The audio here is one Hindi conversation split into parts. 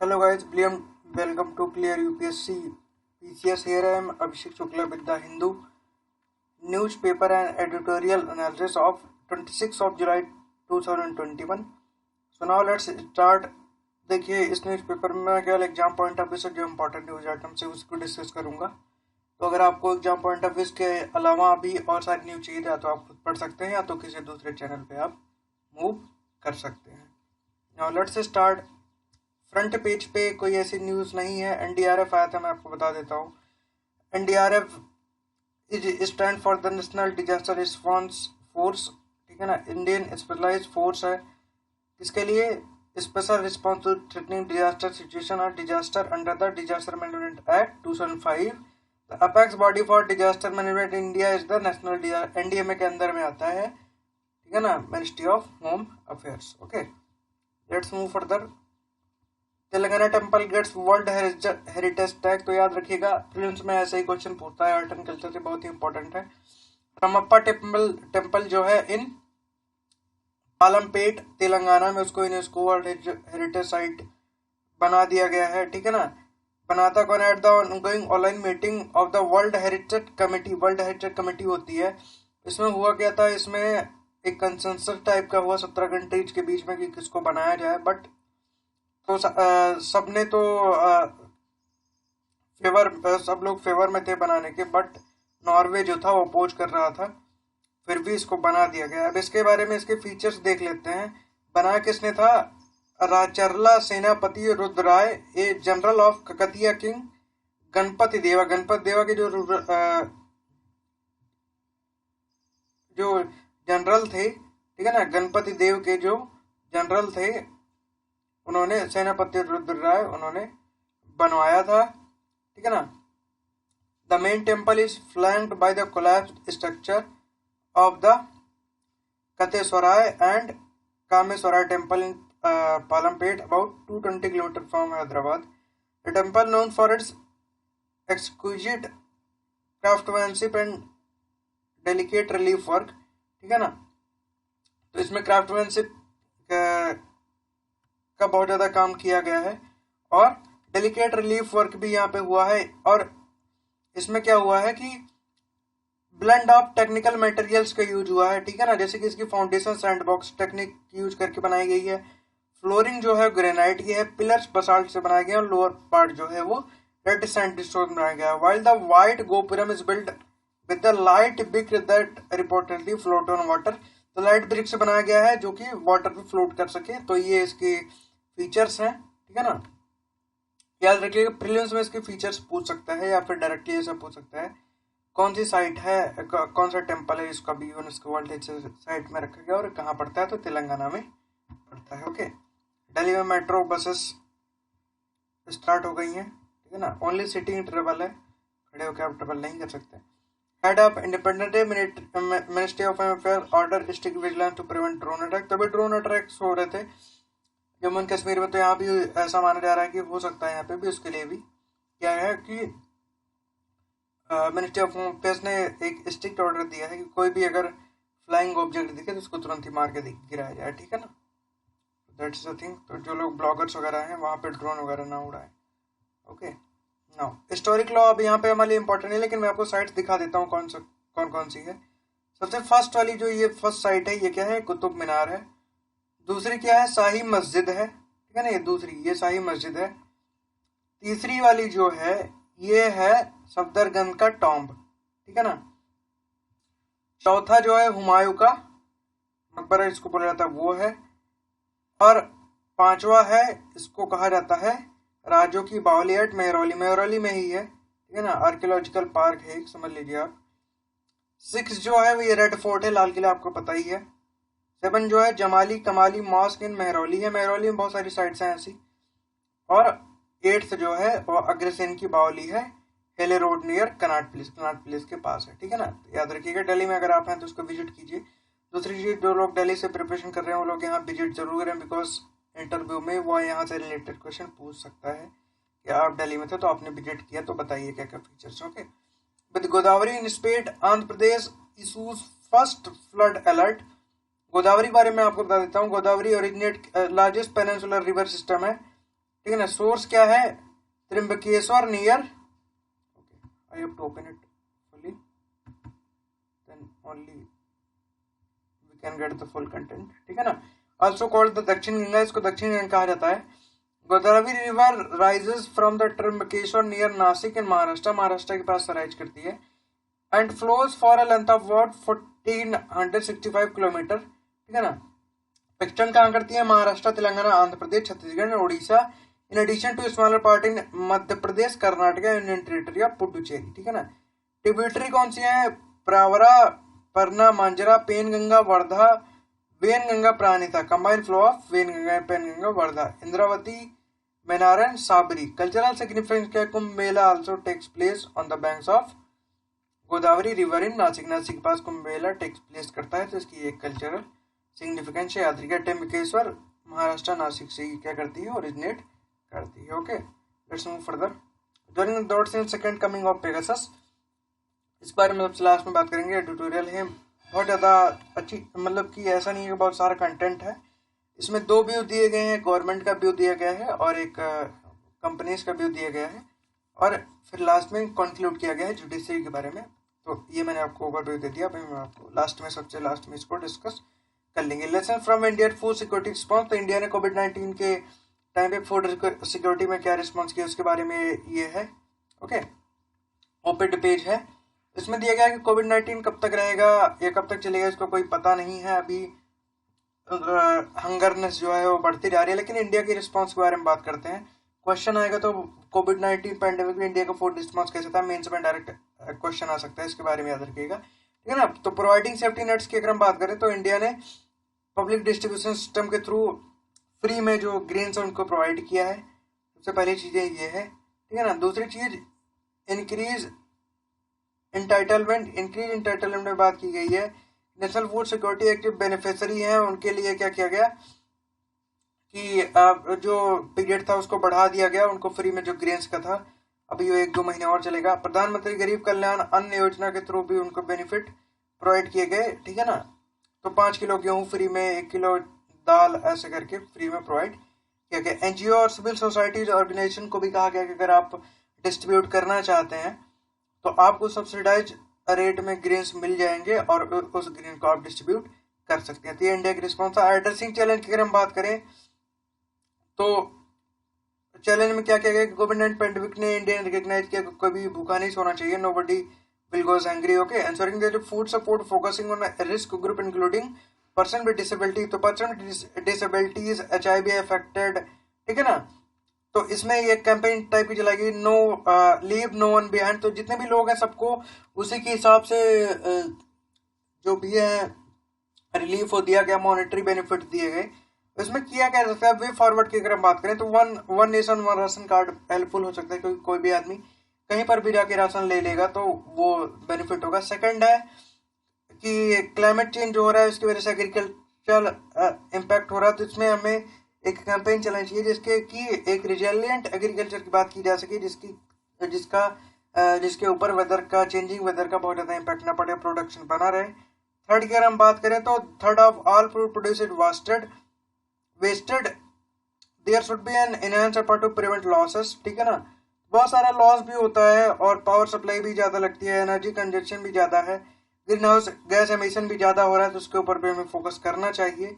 Hello guys, welcome to Clear UPSC PCS. Here I am Abhishek Shukla with the Hindu newspaper and editorial analysis of 26th of July 2021. So now let's start. देखिए इस न्यूज़पेपर में मैं केवल एग्जाम पॉइंट ऑफ व्यू से जो इम्पोर्टेंट न्यूज आइटम्स है उसको डिस्कस करूंगा। तो अगर आपको एग्जाम पॉइंट ऑफ व्यू के अलावा भी और सारी न्यूज चाहिए या तो आप खुद पढ़ सकते हैं या तो किसी दूसरे चैनल पे आप मूव कर सकते हैं। Now let's start. Front page पे कोई ऐसी न्यूज़ नहीं है। एनडीआरएफ आया था, मैं आपको बता देता हूँ। NDRF is stand for the national disaster response force, ठीक है ना। इंडियन स्पेशलाइज फोर्स है। इसके लिए special response to threatening disaster situation और disaster under the disaster management act 2005। The apex body for disaster management India is the national NDMA के अंदर में आता है, ठीक है ना, ministry of home affairs. Okay, let's move further. Telangana temple gets world heritage tag. तो याद रखिएगा प्रीलिम्स में ऐसे ही क्वेश्चन पूछता है, आर्ट एंड कल्चर से बहुत ही इंपॉर्टेंट है। रामप्पा टेम्पल जो है इन पालमपेट तेलंगाना में, उसको यूनेस्को वर्ल्ड हेरिटेज साइट बना दिया गया है, ठीक है ना। बनाता कौन? At the ongoing online meeting of the world heritage committee. World heritage committee होती है। इसमें हुआ क्या था, इसमें एक कंसेंसस टाइप का हुआ 17 कंट्रीज के बीच में कि किसको बनाया जाए, बट तो सबने तो सब लोग फेवर में थे बनाने के, बट नॉर्वे जो था वो अपोज कर रहा था। फिर भी इसको बना दिया गया। अब इसके बारे में इसके फीचर्स देख लेते हैं। बनाया किसने था? राचरला सेनापति रुद्राय, a general of ककतिया king Ganpati देवा। गणपति देवा के जो जनरल थे, ठीक है ना, गणपति देव के जो जनरल थे उन्होंने, सेनापति रुद्रराय उन्होंने बनवाया था, ठीक है ना। The main temple is flanked by the collapsed structure of the Kateshwaraya and Kameshwaraya temple in Palampet about 220 kilometre from Hyderabad. The temple known for its exquisite craftsmanship and delicate relief work, ठीक है ना। तो इसमें क्राफ्टमैनशिप का बहुत ज्यादा काम किया गया है और डेलिकेट रिलीफ वर्क भी यहाँ पे हुआ है। और इसमें क्या हुआ है कि ब्लेंड ऑफ टेक्निकल मटेरियल्स का यूज हुआ है, ठीक है ना। जैसे कि इसकी फाउंडेशन सैंडबॉक्स टेक्निक यूज करके बनाई गई है। फ्लोरिंग जो है ग्रेनाइट की है। पिलर्स बसाल्ट से बनाए गए और लोअर पार्ट जो है वो रेड सैंडस्टोन बनाया गया है। While the white gopuram is build with the light brick that reportedly float on water. तो लाइट ब्रिक से बनाया गया है जो कि वाटर पे फ्लोट कर सके। तो ये इसके फीचर्स हैं, ठीक है ना। याद रखिएगा प्रीलिम्स में इसके फीचर्स पूछ सकता है या फिर डायरेक्टली ऐसा पूछ सकता है कौन सी साइट है, कौन सा टेम्पल है इसका भी यूनेस्को वर्ल्ड हेरिटेज साइट में रखा गया और कहाँ पड़ता है, तो तेलंगाना में पड़ता है। ओके, दिल्ली में मेट्रो बसेस स्टार्ट हो गई हैं, ठीक है ना। ओनली सिटिंग ट्रेवल है, खड़े होकर आप ट्रेवल नहीं कर सकते। Head of independent day ministry of home affair order strict vigilance to prevent drone attack. तभी ड्रोन अटैक्स हो रहे थे जम्मू एंड कश्मीर में, तो यहाँ भी ऐसा माना जा रहा है कि हो सकता है यहाँ पे भी। उसके लिए भी क्या है कि मिनिस्ट्री ऑफ होम अफेयर्स ने एक स्ट्रिक्ट ऑर्डर दिया है कि कोई भी अगर फ्लाइंग ऑब्जेक्ट दिखे तो उसको तुरंत ही मार के गिराया जाए, ठीक है ना। That's the thing. तो जो लोग ब्लॉगर्स वगैरह हैं वहाँ पे ड्रोन वगैरह ना उड़ाए। ओके, नाउ हिस्टोरिक लॉ अब यहाँ पे हमारे लिए इंपॉर्टेंट है, लेकिन मैं आपको साइट्स दिखा देता हूँ कौन कौन सी है। सबसे फर्स्ट वाली जो ये फर्स्ट साइट है ये क्या है? कुतुब मीनार है। दूसरी क्या है? शाही मस्जिद है, ठीक है ना। ये दूसरी ये शाही मस्जिद है। तीसरी वाली जो है ये है सफदरजंग का टॉम्ब, ठीक है ना। चौथा जो है हुमायूं का मकबरा इसको बोला जाता है, वो है। और पांचवा है, इसको कहा जाता है राजों की बावली एट मेहरौली। मेहरौली में ही है, ठीक है ना। आर्कियोलॉजिकल पार्क है, समझ लीजिए आप। 6 जो है वो ये रेड फोर्ट है, लाल किला आपको पता ही है। 7 जो है जमाली कमाली मॉस्क इन मेहरौली है। मेहरौली में बहुत सारी साइट्स हैं ऐसी। और 8th जो है वो अग्रसेन की बावली है, हेले रोड नियर कनाट प्लेस के पास है, ठीक है ना। तो याद रखिएगा दिल्ली में अगर आप हैं तो उसको विजिट कीजिए। दूसरी चीज, जो लोग दिल्ली से प्रिपरेशन कर रहे हैं वो लोग यहाँ विजिट जरूर करें, बिकॉज इंटरव्यू में वो यहाँ से रिलेटेड क्वेश्चन पूछ सकता है कि आप दिल्ली में थे तो आपने विजिट किया तो बताइए क्या क्या features. Okay, with Godavari in spate Andhra Pradesh issues first flood alert. Godavari बारे में आपको बता देता हूँ। Godavari originate largest peninsular river system है ठीक है ना। सोर्स क्या है, Trimbakeshwar near, I have to open it fully then only we can get the full content, ठीक है ना। ऑल्सो कॉल्ड द दक्षिण गंगा, इसको दक्षिण गंगा कहा जाता है। Godavari river rises from the Trimbakeshwar near Nashik in Maharashtra, Maharashtra के पास राइज करती है, and flows for a length of about 1465 kilometre, ठीक है ना। एक्सटेंड कहाँ करती है, महाराष्ट्र, तेलंगाना, आंध्र प्रदेश, छत्तीसगढ़ और Orissa, in addition to smaller part in Madhya Pradesh, Karnataka, union territory of Puducherry, ठीक है ना। ट्रिब्यूटरी कौन सी है, Pravara, Parna, Manjara, Penganga, Wardha, Wainganga, Pranita, combined flow of Wainganga, Penganga, Wardha, Indravati, मेनारन, साबरी। कल्चरल सिग्निफिकेंस क्या, Kumbh Mela also takes place on the banks of Godavari river in Nashik, Nashik के पास कुंभ मेला टेक्स प्लेस करता है, तो इसकी एक कल्चरल सिग्निफिकेंस है, याद रखिए। त्रिम्बकेश्वर महाराष्ट्र नासिक से क्या करती है, ओरिजिनेट करती है। Okay, let's move further. During the dots in second coming of Pegasus, इस बारे में सबसे लास्ट में बात करेंगे। ट्यूटोरियल है बहुत ज़्यादा अच्छी, मतलब कि ऐसा नहीं है कि बहुत सारा कंटेंट है इसमें। 2 व्यू दिए गए हैं, गवर्नमेंट का व्यू दिया गया है और एक कंपनीज का व्यू दिया गया है, और फिर लास्ट में कंक्लूड किया गया है जुडिशरी के बारे में। तो ये मैंने आपको ओवरव्यू दे दिया, अभी मैं आपको लास्ट में, सबसे लास्ट में इसको डिस्कस कर लेंगे। Lesson from India food security response, तो इंडिया ने कोविड-19 के टाइम पे फूड सिक्योरिटी में क्या रिस्पॉन्स किया उसके बारे में ये है। ओके, ओपेड पेज है, इसमें दिया गया है कि कोविड-19 कब तक रहेगा या कब तक चलेगा इसको कोई पता नहीं है अभी। हंगरनेस जो है वो बढ़ती जा रही है, लेकिन इंडिया के रिस्पॉन्स के बारे में बात करते हैं। क्वेश्चन आएगा तो कोविड-19 पैंडेमिक में इंडिया का फूड रिस्पॉन्स कैसे था, मेंस में डायरेक्ट क्वेश्चन आ सकता है, इसके बारे में याद रखिएगा, ठीक है ना। तो प्रोवाइडिंग सेफ्टी नेट्स की अगर हम बात करें तो इंडिया ने पब्लिक डिस्ट्रीब्यूशन सिस्टम के थ्रू फ्री में जो ग्रेन्स है उनको प्रोवाइड किया है, सबसे पहली चीज़ें ये है, ठीक है ना। दूसरी चीज इंक्रीज इंटाइटलमेंट में बात की गई है। नेशनल फूड सिक्योरिटी एक्ट जो बेनिफिशरी हैं उनके लिए क्या किया गया कि जो पीरियड था उसको बढ़ा दिया गया, उनको फ्री में जो ग्रेन्स का था अभी वो 1-2 महीने और चलेगा। प्रधानमंत्री गरीब कल्याण अन्न योजना के थ्रू भी उनको बेनिफिट प्रोवाइड किए गए, ठीक है ना। तो 5 किलो गेहूँ फ्री में, 1 किलो दाल, ऐसे करके फ्री में प्रोवाइड किया गया। एनजीओ और सिविल सोसाइटी ऑर्गेनाइजेशन को भी कहा गया कि अगर आप डिस्ट्रीब्यूट करना चाहते हैं तो आपको सब्सिडाइज रेट में ग्रेन्स मिल जाएंगे और उस ग्रेन को आप डिस्ट्रीब्यूट कर सकते हैं। तो ये इंडिया की रिस्पॉन्स है। एड्रेसिंग चैलेंज की अगर हम बात करें तो चैलेंज में क्या किया गया, कोविड-19 पेंडेमिक ने इंडिया ने रिकॉग्नाइज किया कभी भूखा नहीं सोना चाहिए, nobody will goes hungry. Okay, ensuring that food support focusing on risk group including person with disability, तो person with disabilities, HIV affected, ठीक है ना। तो इसमें ये कैंपेन टाइप की चलाएगी, no leave no one behind, तो जितने भी लोग हैं सबको उसी के हिसाब से जो भी है रिलीफ हो दिया गया, मॉनेटरी बेनिफिट दिए गए। इसमें किया क्या जा सकता है, वे फॉरवर्ड की अगर हम बात करें तो one nation one ration card helpful हो सकता है, क्योंकि कोई भी आदमी कहीं पर भी जाके राशन ले लेगा तो वो बेनिफिट होगा। सेकंड है कि क्लाइमेट चेंज जो हो रहा है उसकी वजह से एग्रीकल्चरल इम्पैक्ट हो रहा है, तो इसमें हमें एक कैंपेन चलानी चाहिए जिसके कि एक रिजिलिएंट एग्रीकल्चर की बात की जा सके, जिसके ऊपर वेदर का, चेंजिंग वेदर का बहुत ज्यादा इम्पैक्ट ना पड़े, प्रोडक्शन बना रहे। थर्ड की अगर हम बात करें तो third of all food produced wasted there should be an enhanced effort to prevent losses, ठीक है ना। बहुत सारा लॉस भी होता है और पावर सप्लाई भी ज्यादा लगती है, एनर्जी कंजप्शन भी ज्यादा है, ग्रीन हाउस गैस एमिशन भी ज्यादा हो रहा है, तो उसके ऊपर भी हमें फोकस करना चाहिए,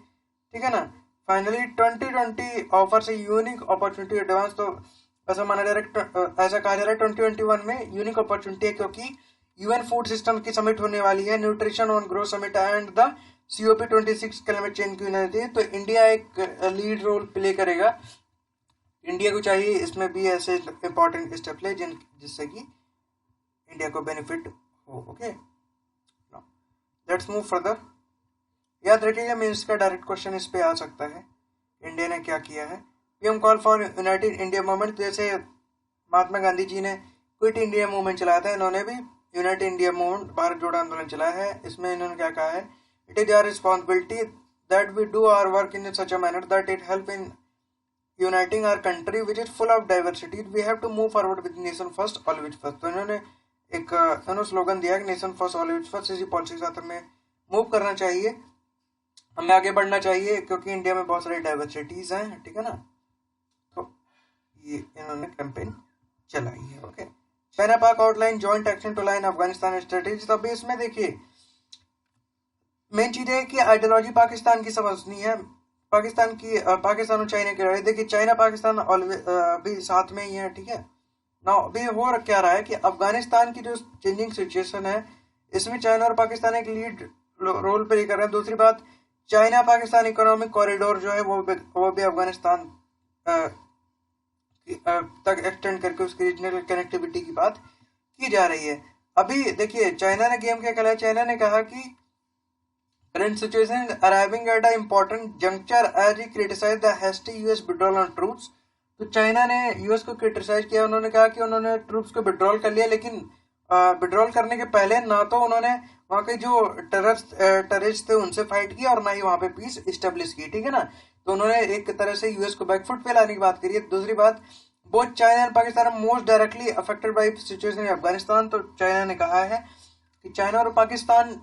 ठीक है ना। Finally 2020 offers a unique opportunity advance, तो ऐसा माना जा रहा है, ऐसा कहा जा रहा है 2021 में यूनिक अपॉर्चुनिटी है क्योंकि यूएन फूड सिस्टम की समिट होने वाली है, nutrition on growth summit and the COP26 climate change की यूनिटी है, तो इंडिया एक लीड रोल प्ले करेगा। इंडिया को चाहिए इसमें भी ऐसे इंपॉर्टेंट स्टेप ले जिससे कि इंडिया को बेनिफिट हो। Okay, let's move further. याद रखिएगा मेंस का डायरेक्ट क्वेश्चन इस पे आ सकता है, इंडिया ने क्या किया है। PM call for United India movement, जैसे महात्मा गांधी जी ने क्विट इंडिया मूवमेंट चलाया था, इन्होंने भी यूनाइटेड इंडिया मूवमेंट, भारत जोड़ो आंदोलन चलाया है। इसमें इन्होंने क्या कहा है, it is our responsibility that we do our work in such a manner that it help in uniting our country which is full of diversity. We have to move forward with nation first always first, तो इन्होंने एक स्लोगन दिया कि नेशन फर्स्ट ऑलवेज फर्स्ट, इसी पॉलिसी के साथ हमें मूव करना चाहिए, हमें आगे बढ़ना चाहिए क्योंकि इंडिया में बहुत सारी डाइवर्सिटीज हैं, ठीक है ना। तो China Pak outline joint action to line Afghanistan strategy. तो अभी इसमें देखिए मेन चीज है कि आइडियोलॉजी पाकिस्तान की समझनी है, पाकिस्तान और चाइना की लड़ाई। देखिए चाइना पाकिस्तान अभी साथ में ही है, ठीक है ना। अभी हो क्या रहा है कि अफगानिस्तान की जो चेंजिंग सिचुएशन है इसमें चाइना और पाकिस्तान एक लीड रोल प्ले कर रहे हैं। दूसरी बात, चाइना पाकिस्तान इकोनॉमिक कॉरिडोर जो है वो भी अफगानिस्तान तक एक्सटेंड करके उसकी रीजनल कनेक्टिविटी की बात की जा रही है। अभी देखिए चाइना ने गेम क्या खेला है। चाइना ने कहा कि current situation is arriving at an important juncture as he criticized the hasty US withdrawal on troops। तो चाइना ने यूएस को क्रिटिसाइज किया। उन्होंने कहा कि उन्होंने ट्रूप्स को विड्रॉल कर लिया, लेकिन विड्रॉल करने के पहले ना तो उन्होंने वहां के जो टेररिस्ट थे उनसे फाइट किया और ना ही वहां पे पीस इस्टेब्लिश की, ठीक है ना। तो उन्होंने एक तरह से यूएस को बैकफुट पे लाने की बात करी है। दूसरी बात, both China and Pakistan are most directly affected by situation in Afghanistan. तो चाइना ने कहा है कि चाइना और पाकिस्तान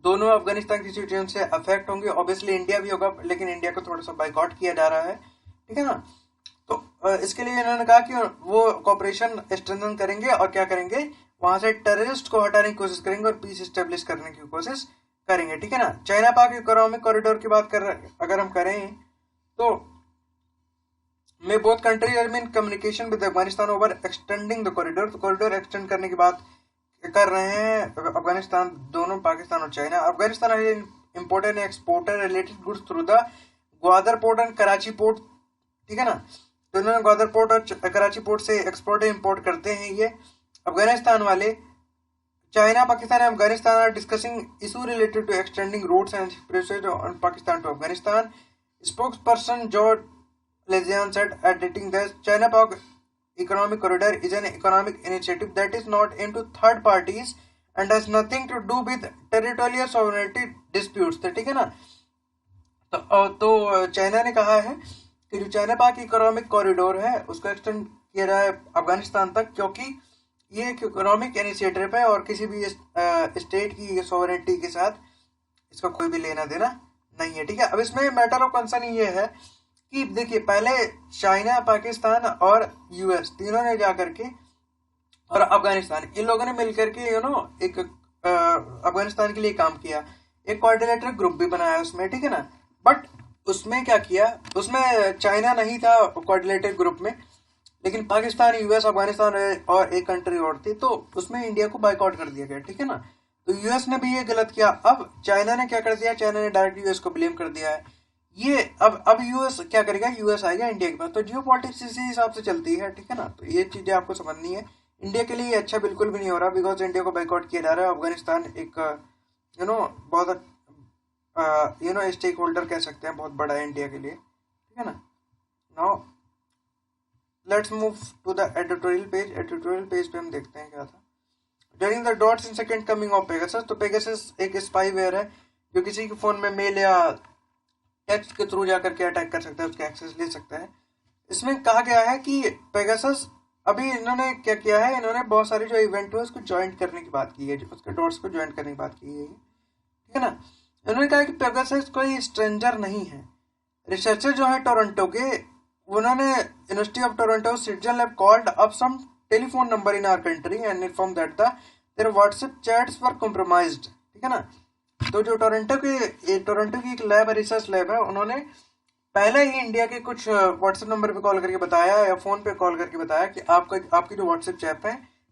दोनों अफगानिस्तान की सिचुएशन से अफेक्ट होंगे। ऑब्वियसली इंडिया भी होगा, लेकिन इंडिया को थोड़ा सा बाइकआउट किया जा रहा है, ठीक है ना। तो इसके लिए इन्होंने कहा कि वो कॉपरेशन स्ट्रेंथन करेंगे और क्या करेंगे, वहां से टेररिस्ट को हटाने की कोशिश करेंगे और पीस स्टेब्लिश करने की कोशिश करेंगे, ठीक है ना। चाइना पाक इकोनॉमिक कॉरिडोर की बात अगर हम करें तो में both countries are in communication with Afghanistan over extending the corridor. तो कॉरिडोर एक्सटेंड करने की बात कर रहे हैं अफगानिस्तान, दोनों पाकिस्तान और China. Afghanistan imported and exported related goods through the Gwadar port and Karachi port, ठीक है ना। तो इन्होंने ग्वादर पोर्ट और कराची पोर्ट से एक्सपोर्ट इंपोर्ट करते हैं ये अफगानिस्तान वाले। China Pakistan and Afghanistan are discussing issue related to extending roads and expressways on Pakistan to Afghanistan. Spokesperson George Lijian said editing that China Pak economic corridor is an economic initiative that is not aimed to third parties and has nothing to do with territorial sovereignty disputes। ठीक है ना। तो चाइना ने कहा है कि जो चाइना पाक इकोनॉमिक कॉरिडोर है उसको एक्सटेंड किया जाए अफगानिस्तान तक, क्योंकि ये एक इकोनॉमिक इनिशिएटिव है और किसी भी स्टेट की सोवरेनिटी के साथ इसका कोई भी लेना देना नहीं है, ठीक है। अब इसमें मैटर ऑफ कंसर्न ये है कि देखिए पहले चाइना, पाकिस्तान और यूएस तीनों ने जाकर के और अफगानिस्तान, इन लोगों ने मिलकर के एक अफगानिस्तान के लिए काम किया। एक कोऑर्डिनेटर ग्रुप भी बनाया उसमें, ठीक है ना। बट उसमें क्या किया, उसमें चाइना नहीं था कोऑर्डिनेटर ग्रुप में, लेकिन पाकिस्तान, यूएस, अफगानिस्तान और एक कंट्री और थी। तो उसमें इंडिया को बाइकआउट कर दिया गया, ठीक है ना। तो यूएस ने भी ये गलत किया। अब चाइना ने क्या कर दिया, चाइना ने डायरेक्ट यूएस को ब्लेम कर दिया है। ये अब यूएस क्या करेगा, यूएस आएगा इंडिया के पास। तो जियो पॉलिटिक्स इसी हिसाब से चलती है, ठीक है ना। तो ये चीजें आपको समझनी है। इंडिया के लिए अच्छा बिल्कुल भी नहीं हो रहा, बिकॉज इंडिया को बाइकआउट किया जा रहा है। अफगानिस्तान एक बहुत स्टेक होल्डर कह सकते हैं, बहुत बड़ा है इंडिया के लिए, ठीक है ना। Now let's move to the editorial page. Editorial page पे हम देखते हैं क्या था। During the dots in second coming of Pegasus. तो पेगासस एक स्पाईवेयर है जो किसी के फोन में मेल या टेक्स्ट के थ्रू जाकर के अटैक कर सकता है, उसके एक्सेस ले सकता है। इसमें कहा गया है कि पेगासस, अभी इन्होंने क्या किया है, इन्होंने बहुत सारे जो इवेंट हुए उसको ज्वाइन करने की बात की है, उसके डॉट्स को ज्वाइन करने की बात की है, ठीक है ना। इन्होंने कहा कि पेगासस कोई स्ट्रेंजर नहीं है। रिसर्चर जो है टोरंटो के, उन्होंने university of Toronto citizen lab called up some telephone number in our country and inform that their WhatsApp chats were compromised, ठीक है ना। तो जो टोरंटो की एक लैब है, रिसर्च लैब है, उन्होंने पहले ही इंडिया के कुछ व्हाट्सएप नंबर पे कॉल करके बताया या फोन पे कॉल करके बताया कि आपकी जो व्हाट्सएप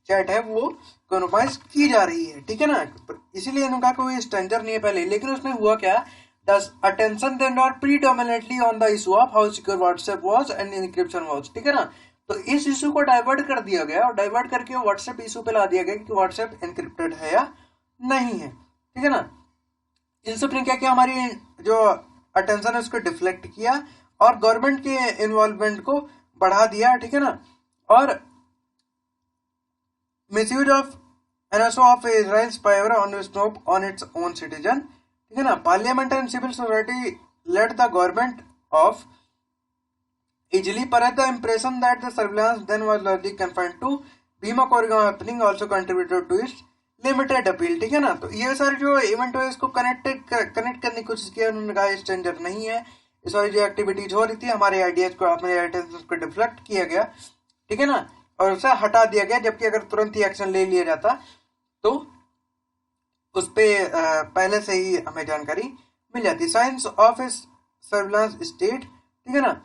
चैट है वो कॉम्प्रोमाइज की जा रही है, ठीक है ना। तो इसीलिए इन्होंने कहा कि वो स्ट्रेंजर नहीं है पहले। लेकिन उसमें हुआ क्या, the attention then are predominantly on the issue of how secure WhatsApp was and encryption was, ठीक है ना। तो इस इशू को डाइवर्ट कर दिया गया और डाइवर्ट करके व्हाट्सएप इशू पे ला दिया गया कि व्हाट्सएप एनक्रिप्टेड है या नहीं है, ठीक है ना। इन सब ने क्या किया, हमारी जो अटेंशन है उसको डिफ्लेक्ट किया और गवर्नमेंट के इन्वॉल्वमेंट को बढ़ा दिया, ठीक है ना। और misuse of NSO of Israel spyware on snoop on its own citizen, ठीक है ना। Parliament and civil society let the government of easily spread the impression that the surveillance then was largely confined to Bhima Koregaon happening also contributed to its limited appeal, ठीक है ना। तो ये सारे जो इवेंट है इसको कनेक्ट करने की कोशिश की, उन्होंने कहा स्ट्रेंजर नहीं है। ये सारी जो एक्टिविटीज हो रही थी, हमारे आइडियाज को, हमारे अटेंशन को डिफ्लेक्ट किया गया, ठीक है ना। और उसे हटा दिया गया, जबकि अगर तुरंत ही एक्शन ले लिया जाता तो उस पे पहले से ही हमें जानकारी मिल जाती। साइंस ऑफ सर्विलांस स्टेट, ठीक है ना।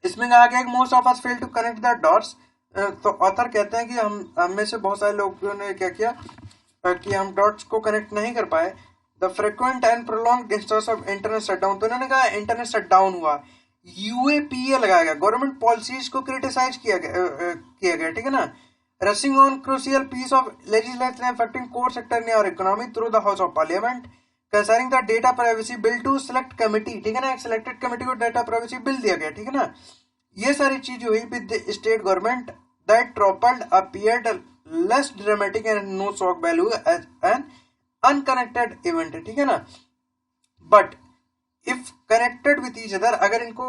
इसमें कहा गया कि most of us fail to connect the dots. तो ऑथर कहते हैं कि हम में से बहुत सारे लोगों ने क्या किया कि हम डॉट्स को कनेक्ट नहीं कर पाए। The frequent and prolonged instance of internet shutdown, तो उन्होंने कहा इंटरनेट शटडाउन हुआ, यूएपीए लगाया गया, गवर्नमेंट पॉलिसीज को क्रिटिसाइज किया गया, ठीक है ना। Rushing on crucial piece of legislation affecting core sector in our economy through the house of parliament, concerning the data privacy bill to select committee, ठीक है ना। एक सिलेक्टेड कमेटी को डेटा प्राइवेसी बिल दिया गया, ठीक है ना। ये सारी चीज हुई with state government that troubled appeared less dramatic and no shock value as an unconnected event, ठीक है ना। But if connected with each other, अगर इनको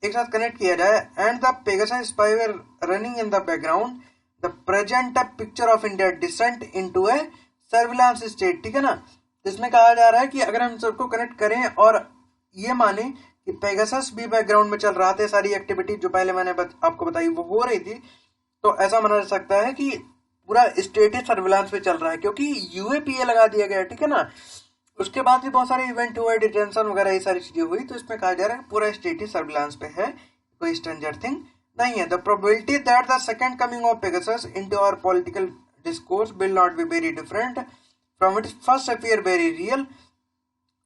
एक साथ कनेक्ट किया जाए, and the Pegasus spyware running in the background, the present picture of India descent into A surveillance state, ठीक है ना। इसमें कहा जा रहा है कि अगर हम सबको कनेक्ट करें और ये माने कि पेगासस भी बैकग्राउंड में चल रहा था, सारी एक्टिविटी जो पहले मैंने आपको बताई वो हो रही थी, तो ऐसा माना जा सकता है कि पूरा स्टेट ही सर्विलांस पे चल रहा है, क्योंकि यूएपीए लगा दिया गया, ठीक है ना। उसके बाद भी बहुत सारे इवेंट हुए, डिटेंशन वगैरह ये सारी चीजें हुई, तो इसमें कहा जा रहा है पूरा स्टेट ही सर्विलांस पे है, कोई स्ट्रेंजर थिंग नहीं है। The probability that the second coming of Pegasus into our political discourse will not be very different from its first appear very real,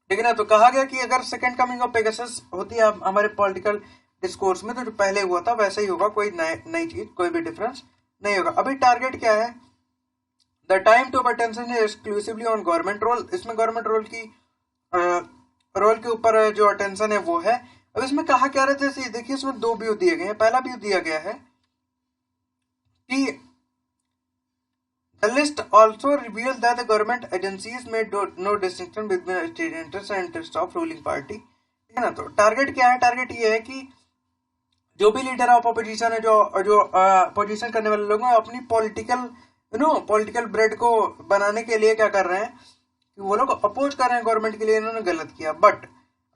ठीक है ना। तो कहा गया कि अगर सेकंड कमिंग ऑफ पेगासस होती है हमारे पॉलिटिकल डिस्कोर्स में, तो जो पहले हुआ था वैसा ही होगा, कोई नई चीज, कोई भी डिफरेंस नहीं होगा। अभी टारगेट क्या है, the time to attention exclusively on government role, इसमें गवर्नमेंट रोल के ऊपर जो अटेंशन है वो है। अब इसमें कहा क्या रहा है, देखिए इसमें दो व्यू दिए गए हैं। पहला व्यू दिया गया है कि the list also reveals that the government agencies made no distinction between state interests and interests of ruling party, ठीक है ना। तो टारगेट क्या है, टारगेट ये है कि जो भी लीडर ऑफ अपोजिशन है, जो अपोजिशन करने वाले लोग हैं, अपनी पॉलिटिकल ब्रेड को बनाने के लिए क्या कर रहे हैं कि वो लोग अपोज कर रहे हैं गवर्नमेंट के लिए, इन्होंने गलत किया। बट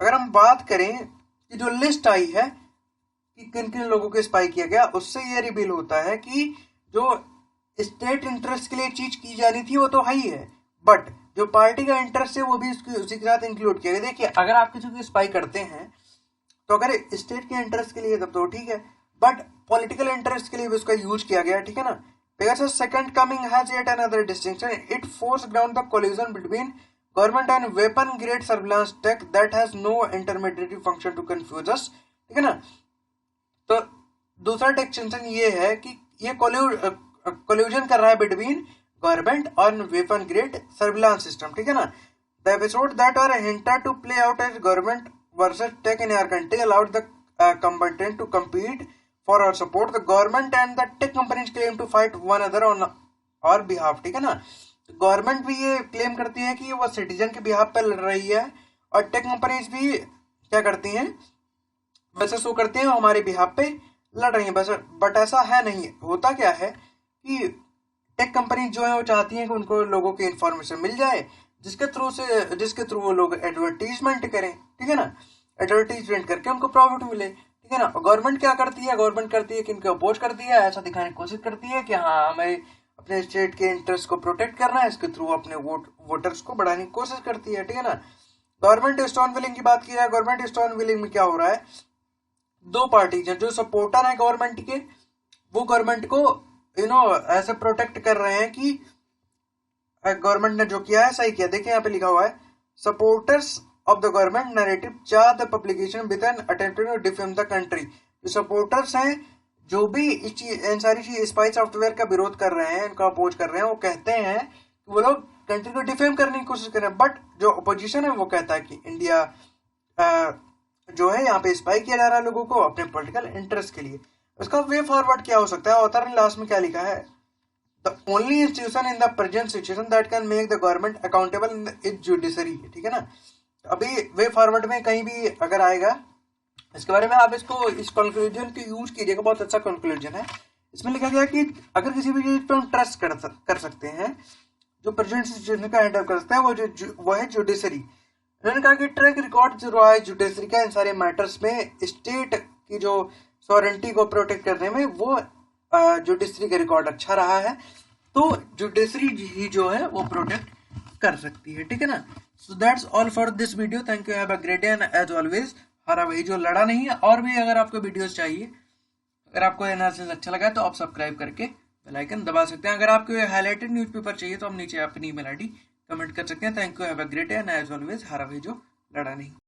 अगर हम बात करें कि जो लिस्ट आई है कि किन किन लोगों को स्पाई किया गया, उससे ये रिवील होता है कि जो स्टेट इंटरेस्ट के लिए चीज की जानी थी वो तो है ही है, बट जो पार्टी का इंटरेस्ट है वो भी उसी के साथ इंक्लूड किया गया। देखिए अगर आप किसी को स्पाई करते हैं तो अगर स्टेट के इंटरेस्ट के लिए तब तो ठीक है, बट पॉलिटिकल इंटरेस्ट के लिए भी उसका यूज किया गया, ठीक है ना। Pegasus second coming has yet another distinction. It forced down the collision between government and weapon grade surveillance tech that has no intermediary function to confuse us, ठीक है ना। तो दूसरा डिस्टिंक्शन ये है कि ये कोल्यूजन कर रहा है बिटवीन गवर्नमेंट और वेपन ग्रेड सर्विलांस सिस्टम, ठीक है ना। The episode that are hinted to play out as government versus tech in our country allowed the combatant to compete for our support. The government and the tech companies claim to fight one another on our behalf, ठीक है ना। गवर्नमेंट भी ये क्लेम करती है कि वो सिटीजन के बिहाफ पे लड़ रही है, और टेक कंपनीज भी क्या करती हैं, वैसे शो करती हैं हमारे बिहाफ पे लड़ रही हैं, बट ऐसा है नहीं। होता क्या है कि टेक कंपनी जो है वो चाहती हैं कि उनको लोगों की इंफॉर्मेशन मिल जाए, जिसके थ्रू वो लोग एडवर्टीजमेंट करें, ठीक है ना। एडवर्टीजमेंट करके उनको प्रॉफिट मिले, ठीक है ना। गवर्नमेंट क्या करती है, गवर्नमेंट करती है कि इनको अपोज करती है, ऐसा दिखाने की कोशिश करती है कि हाँ हमें अपने स्टेट के इंटरेस्ट को प्रोटेक्ट करना है, इसके थ्रू अपने वोटर्स को बढ़ाने की कोशिश करती है, ठीक है ना। गवर्नमेंट स्टोन विलिंग की बात की जाए, गवर्नमेंट स्टोन विलिंग में क्या हो रहा है, दो पार्टीज हैं, जो सपोर्टर है गवर्नमेंट के, वो गवर्नमेंट को ऐसे प्रोटेक्ट कर रहे हैं कि गवर्नमेंट ने जो किया है सही किया। देखिए यहाँ पे लिखा हुआ है, supporters of the government narrative charge the publication with an attempt to defame the country। जो सपोर्टर्स हैं, जो भी इन सारी चीज स्पाई सॉफ्टवेयर का विरोध कर रहे हैं, इनका अपोज कर रहे हैं, वो कहते हैं कि वो लोग कंट्री को डिफेम करने की कोशिश कर रहे हैं। बट जो अपोजिशन है वो कहता है कि इंडिया जो है यहाँ पे स्पाई किया जा रहा है लोगों को अपने पॉलिटिकल इंटरेस्ट के लिए। उसका वे फॉरवर्ड क्या हो सकता है, ऑथर ने लास्ट में क्या लिखा है, the only institution in the present situation that can make the government accountable is judiciary, ठीक है ना। अभी वे फॉरवर्ड में कहीं भी अगर आएगा इसके बारे में, आप इसको इस कंक्लूजन को यूज कीजिएगा, बहुत अच्छा कंक्लूजन है। इसमें लिखा गया कि अगर किसी भी चीज पर हम ट्रस्ट कर सकते हैं, जो प्रेजेंट सिचुएशन का हैंडल कर सकता है, वो है जुडिशरी। उन्होंने कहा कि ट्रैक रिकॉर्ड जो रहा है जुडिशरी का इन सारे मैटर्स में, स्टेट की जो सॉवरेंटी को प्रोटेक्ट करने में, वो जुडिशरी का रिकॉर्ड अच्छा रहा है तो जुडिशरी ही जो है वो प्रोटेक्ट कर सकती है, ठीक है ना। So that's all for this video. Thank you, have a great day and as always हरा भाई जो लड़ा नहीं है। और भी अगर आपको वीडियोस चाहिए, अगर आपको एनालिसिस अच्छा लगा तो आप सब्सक्राइब करके बेल आइकन दबा सकते हैं। अगर आपको हाईलाइटेड न्यूज़पेपर चाहिए तो आप नीचे अपनी ईमेल आईडी कमेंट कर सकते हैं। Thank you, have a great day and as always हरा भाई जो लड़ा नहीं।